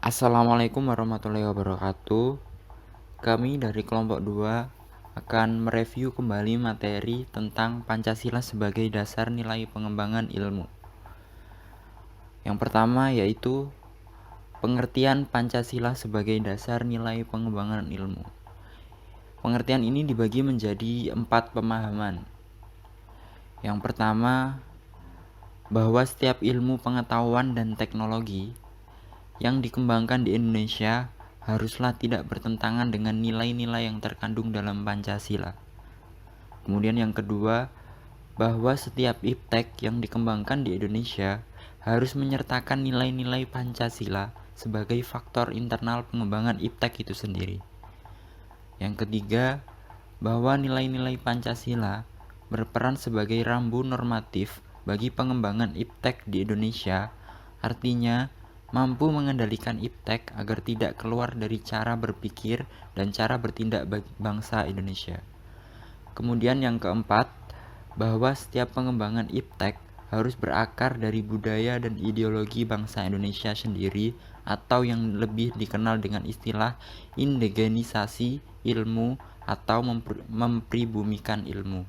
Assalamualaikum warahmatullahi wabarakatuh. Kami dari kelompok 2 akan mereview kembali materi tentang Pancasila sebagai dasar nilai pengembangan ilmu. Yang pertama yaitu pengertian Pancasila sebagai dasar nilai pengembangan ilmu. Pengertian ini dibagi menjadi 4 pemahaman. Yang pertama, bahwa setiap ilmu pengetahuan dan teknologi yang dikembangkan di Indonesia haruslah tidak bertentangan dengan nilai-nilai yang terkandung dalam Pancasila. Kemudian yang kedua, bahwa setiap iptek yang dikembangkan di Indonesia harus menyertakan nilai-nilai Pancasila sebagai faktor internal pengembangan iptek itu sendiri. Yang ketiga, bahwa nilai-nilai Pancasila berperan sebagai rambu normatif bagi pengembangan iptek di Indonesia, artinya mampu mengendalikan iptek agar tidak keluar dari cara berpikir dan cara bertindak bangsa Indonesia. Kemudian yang keempat, bahwa setiap pengembangan iptek harus berakar dari budaya dan ideologi bangsa Indonesia sendiri atau yang lebih dikenal dengan istilah indigenisasi ilmu atau mempribumikan ilmu.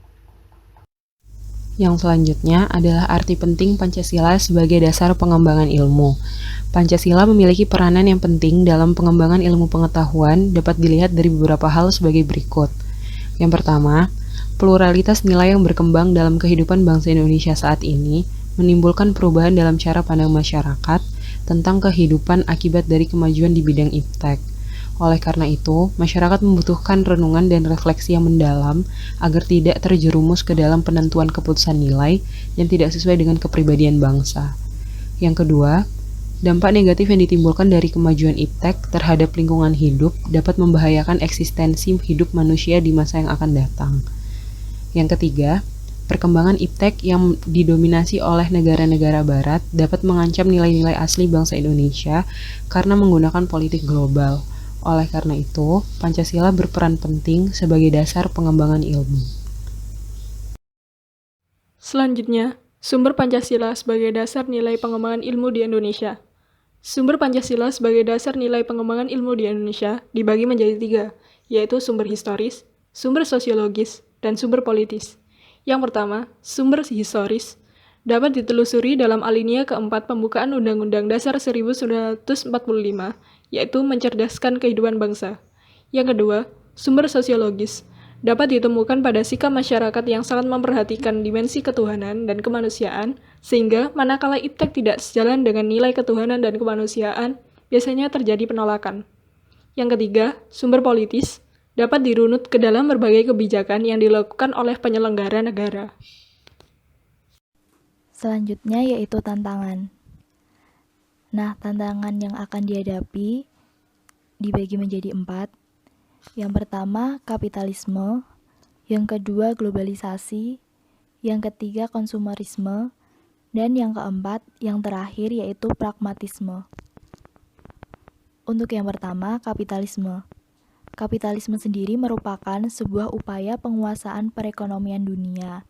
Yang selanjutnya adalah arti penting Pancasila sebagai dasar pengembangan ilmu. Pancasila memiliki peranan yang penting dalam pengembangan ilmu pengetahuan dapat dilihat dari beberapa hal sebagai berikut. Yang pertama, pluralitas nilai yang berkembang dalam kehidupan bangsa Indonesia saat ini menimbulkan perubahan dalam cara pandang masyarakat tentang kehidupan akibat dari kemajuan di bidang iptek. Oleh karena itu, masyarakat membutuhkan renungan dan refleksi yang mendalam agar tidak terjerumus ke dalam penentuan keputusan nilai yang tidak sesuai dengan kepribadian bangsa. Yang kedua, dampak negatif yang ditimbulkan dari kemajuan iptek terhadap lingkungan hidup dapat membahayakan eksistensi hidup manusia di masa yang akan datang. Yang ketiga, perkembangan iptek yang didominasi oleh negara-negara barat dapat mengancam nilai-nilai asli bangsa Indonesia karena menggunakan politik global. Oleh karena itu, Pancasila berperan penting sebagai dasar pengembangan ilmu. Selanjutnya, sumber Pancasila sebagai dasar nilai pengembangan ilmu di Indonesia. Sumber Pancasila sebagai dasar nilai pengembangan ilmu di Indonesia dibagi menjadi 3, yaitu sumber historis, sumber sosiologis, dan sumber politis. Yang pertama, sumber historis dapat ditelusuri dalam alinea keempat pembukaan Undang-Undang Dasar 1945, yaitu mencerdaskan kehidupan bangsa. Yang kedua, sumber sosiologis dapat ditemukan pada sikap masyarakat yang sangat memperhatikan dimensi ketuhanan dan kemanusiaan, sehingga manakala iptek tidak sejalan dengan nilai ketuhanan dan kemanusiaan, biasanya terjadi penolakan. Yang ketiga, sumber politis dapat dirunut ke dalam berbagai kebijakan yang dilakukan oleh penyelenggara negara. Selanjutnya yaitu tantangan. Nah, tantangan yang akan dihadapi dibagi menjadi 4. Yang pertama, kapitalisme. Yang kedua, globalisasi. Yang ketiga, konsumerisme. Dan yang keempat, yang terakhir yaitu pragmatisme. Untuk yang pertama, kapitalisme. Kapitalisme sendiri merupakan sebuah upaya penguasaan perekonomian dunia.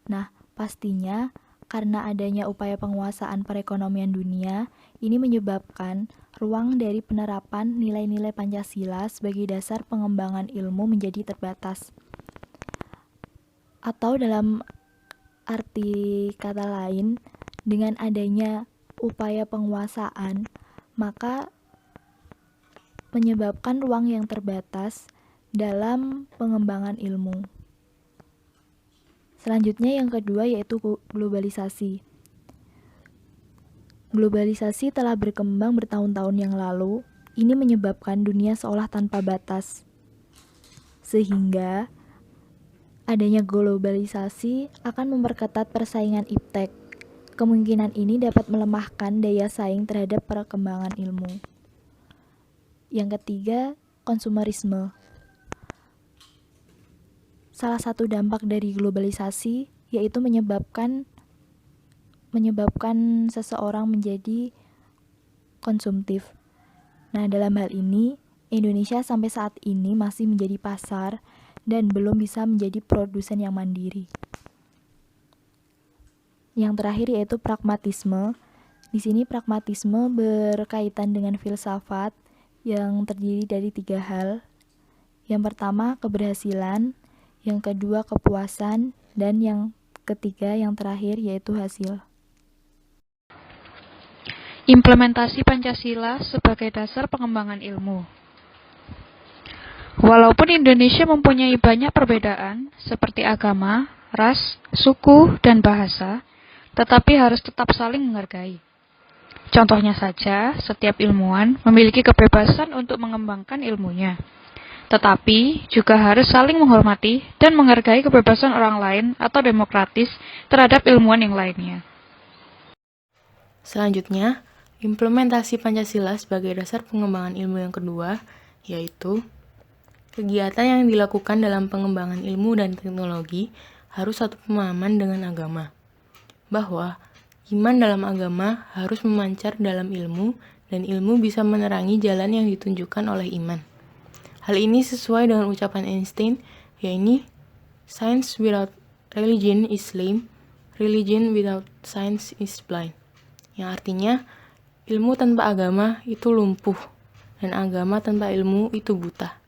Nah, pastinya karena adanya upaya penguasaan perekonomian dunia, ini menyebabkan ruang dari penerapan nilai-nilai Pancasila sebagai dasar pengembangan ilmu menjadi terbatas. Atau dalam arti kata lain, dengan adanya upaya penguasaan, maka menyebabkan ruang yang terbatas dalam pengembangan ilmu. Selanjutnya yang kedua yaitu globalisasi. Globalisasi telah berkembang bertahun-tahun yang lalu. Ini menyebabkan dunia seolah tanpa batas. Sehingga adanya globalisasi akan memperketat persaingan iptek. Kemungkinan ini dapat melemahkan daya saing terhadap perkembangan ilmu. Yang ketiga, konsumerisme. Salah satu dampak dari globalisasi yaitu menyebabkan seseorang menjadi konsumtif. Nah, dalam hal ini, Indonesia sampai saat ini masih menjadi pasar dan belum bisa menjadi produsen yang mandiri. Yang terakhir yaitu pragmatisme. Di sini pragmatisme berkaitan dengan filsafat yang terdiri dari 3 hal. Yang pertama, keberhasilan, yang kedua, kepuasan, dan yang ketiga, yang terakhir, yaitu hasil. Implementasi Pancasila sebagai dasar pengembangan ilmu. Walaupun Indonesia mempunyai banyak perbedaan seperti agama, ras, suku, dan bahasa, tetapi harus tetap saling menghargai. Contohnya saja, setiap ilmuwan memiliki kebebasan untuk mengembangkan ilmunya, tetapi juga harus saling menghormati dan menghargai kebebasan orang lain atau demokratis terhadap ilmuwan yang lainnya. Selanjutnya, implementasi Pancasila sebagai dasar pengembangan ilmu yang kedua, yaitu kegiatan yang dilakukan dalam pengembangan ilmu dan teknologi harus satu pemahaman dengan agama, bahwa iman dalam agama harus memancar dalam ilmu, dan ilmu bisa menerangi jalan yang ditunjukkan oleh iman. Hal ini sesuai dengan ucapan Einstein, yaitu science without religion is lame, religion without science is blind. Yang artinya, ilmu tanpa agama itu lumpuh, dan agama tanpa ilmu itu buta.